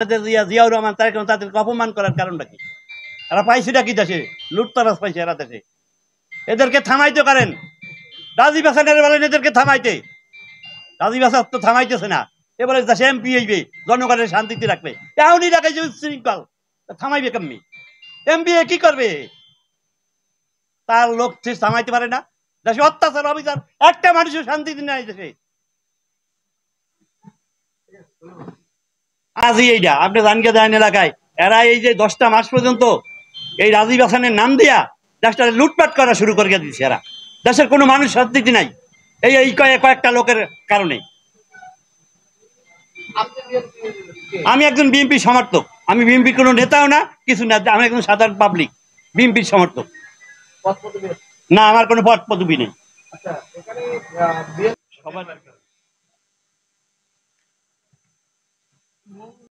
জিয়াউর রহমান তাদেরকে অপমান করার কারণটা কি? এরা পাইছেটা কি দেশে? লুটতরাজ পাইছে এরা দেশে। এদেরকে থামাইতে পারেন। রাজীব হাসানের বলেন এদেরকে থামাইতে। রাজীব হাসান তো থামাইতেছে না। এবারে দেশে এমপি হইবে, জনগণের শান্তিতে রাখবে। এমনই রাখে যে উচ্ছৃঙ্খল, থামাইবে কেমনি? এমপি কি করবে? তার লোক থামাইতে পারে না। দেশে অত্যাচার অবিচার, একটা মানুষের শান্তিতে নাই দেশে। আজই এইটা আপনি জানকে দেন এলাকায় এরা এই যে 10টা মাস পর্যন্ত এই রাজীব হাসানের নাম দিয়া দেশটা লুটপাট করা শুরু করে দিচ্ছে। এরা দেশের কোনো মানুষ শান্তিতে নাই এই কয়েকটা লোকের কারণে। আমি একজন বিএনপি সমর্থক। আমি বিএনপির কোনো নেতাও না, কিছু না। আমি একজন সাধারণ পাবলিক, বিএনপির সমর্থক না। আমার কোনো পদ পদবি নেই। সবার